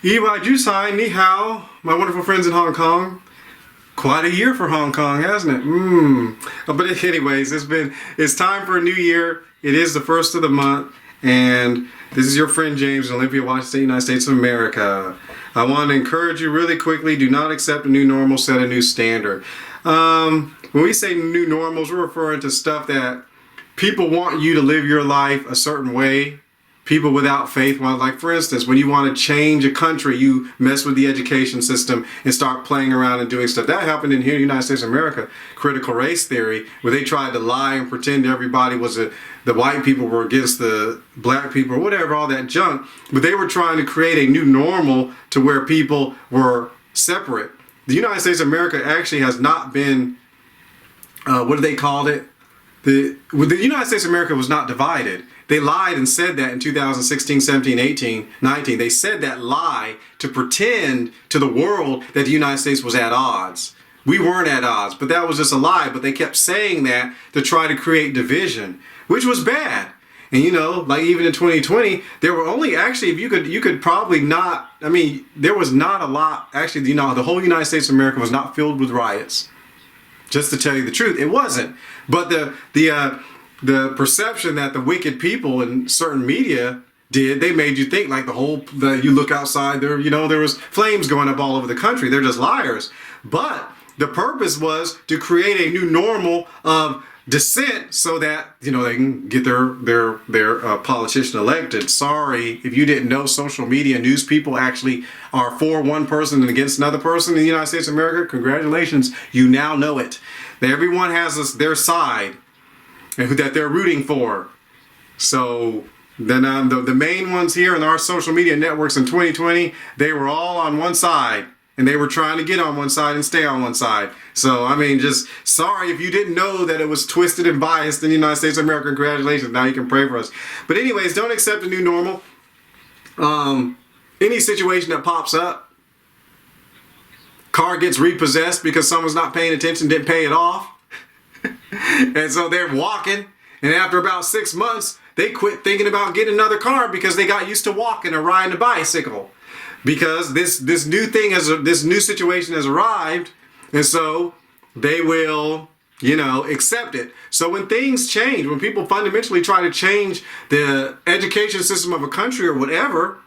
Ni hao, my wonderful friends in Hong Kong. Quite a year for Hong Kong, hasn't it? But anyways, it's time for a new year. It is the first of the month, and this is your friend James in Olympia, Washington State, United States of America. I want to encourage you really quickly, do not accept a new normal, set a new standard. When we say new normals, we're referring to stuff that people want you to live your life a certain way. People without faith want, like for instance, when you want to change a country, you mess with the education system and start playing around and doing stuff. That happened in here in the United States of America, critical race theory, where they tried to lie and pretend everybody was the white people were against the black people or whatever, all that junk. But they were trying to create a new normal to where people were separate. The United States of America actually has not been, what do they call it? The United States of America was not divided. They lied and said that in 2016, 17, 18, 19. They said that lie to pretend to the world that the United States was at odds. We weren't at odds, but that was just a lie. But they kept saying that to try to create division, which was bad. And you know, like even in 2020, there were only actually, if you could probably not, I mean, there was not a lot, actually, you know, the whole United States of America was not filled with riots. Just to tell you the truth, it wasn't. But the perception that the wicked people in certain media did, they made you think like you look outside there, you know, there was flames going up all over the country. They're just liars. But the purpose was to create a new normal of dissent so that, you know, they can get their politician elected. Sorry, if you didn't know, social media news people actually are for one person and against another person in the United States of America. Congratulations, you now know it. Everyone has their side that they're rooting for. So then the main ones here in our social media networks in 2020, they were all on one side. And they were trying to get on one side and stay on one side. So, I mean, just sorry if you didn't know that it was twisted and biased in the United States of America. Congratulations. Now you can pray for us. But anyways, don't accept a new normal. Any situation that pops up, car gets repossessed because someone's not paying attention, didn't pay it off. And so they're walking. And after about 6 months, they quit thinking about getting another car because they got used to walking or riding a bicycle. Because this new situation has arrived, and so they will, you know, accept it. So when things change, when people fundamentally try to change the education system of a country or whatever,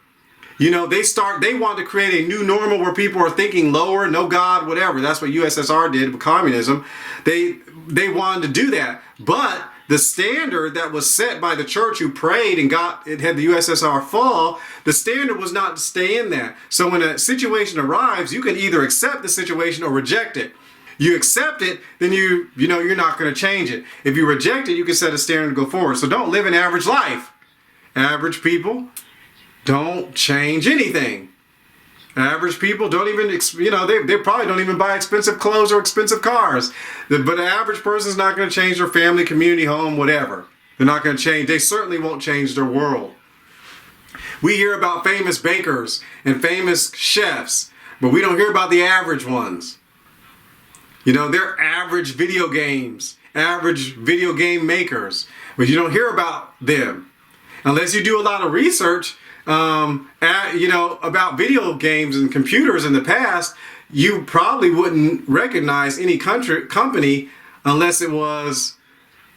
you know, they want to create a new normal where people are thinking lower, no God, whatever. That's what USSR did with communism. They wanted to do that, but the standard that was set by the church who prayed and had the USSR fall, the standard was not to stay in that. So when a situation arrives, you can either accept the situation or reject it. You accept it, then you know you're not going to change it. If you reject it, you can set a standard and go forward. So don't live an average life. Average people don't change anything. Average people don't even, you know, they probably don't even buy expensive clothes or expensive cars. But an average person's not going to change their family, community, home, whatever. They're not going to change. They certainly won't change their world. We hear about famous bakers and famous chefs, but we don't hear about the average ones. You know, they're average video game makers, but you don't hear about them. Unless you do a lot of research, you know, about video games and computers in the past, you probably wouldn't recognize any company unless it was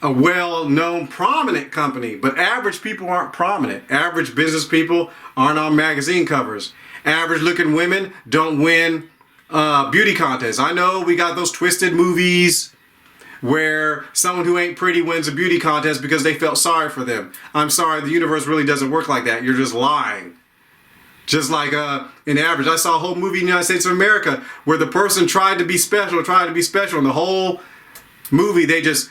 a well-known, prominent company. But average people aren't prominent. Average business people aren't on magazine covers. Average-looking women don't win beauty contests. I know we got those twisted movies where someone who ain't pretty wins a beauty contest because they felt sorry for them. I'm sorry, the universe really doesn't work like that. You're just lying. Just like in average, I saw a whole movie in the United States of America where the person tried to be special, and the whole movie they just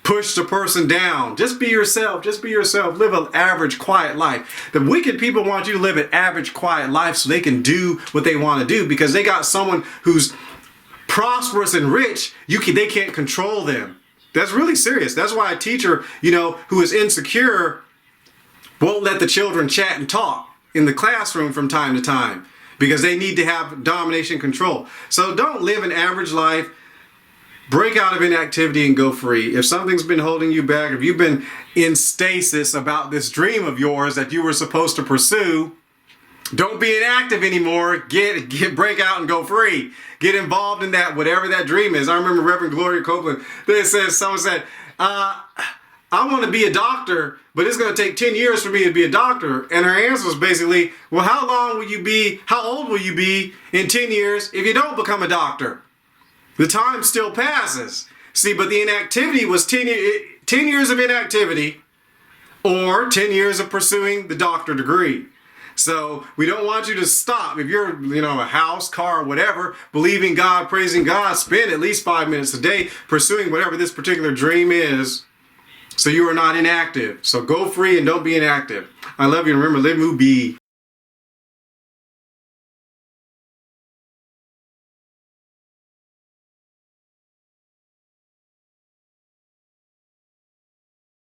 pushed the person down. Just be yourself, live an average, quiet life. The wicked people want you to live an average, quiet life so they can do what they want to do because they got someone who's prosperous and rich, they can't control them. That's really serious. That's why a teacher, you know, who is insecure won't let the children chat and talk in the classroom from time to time because they need to have domination control. So don't live an average life. Break out of inactivity and go free. If something's been holding you back, if you've been in stasis about this dream of yours that you were supposed to pursue, Don't be inactive anymore. Break out and go free. Get involved in that, whatever that dream is. I remember Reverend Gloria Copeland. Someone said, I want to be a doctor, but it's going to take 10 years for me to be a doctor. And her answer was basically, well, how old will you be in 10 years if you don't become a doctor? The time still passes. See, but the inactivity was 10 years of inactivity or 10 years of pursuing the doctor degree. So we don't want you to stop. If you're, a house, car, whatever, believing God, praising God, spend at least 5 minutes a day pursuing whatever this particular dream is, so you are not inactive. So go free and don't be inactive. I love you, and remember, live, move, be.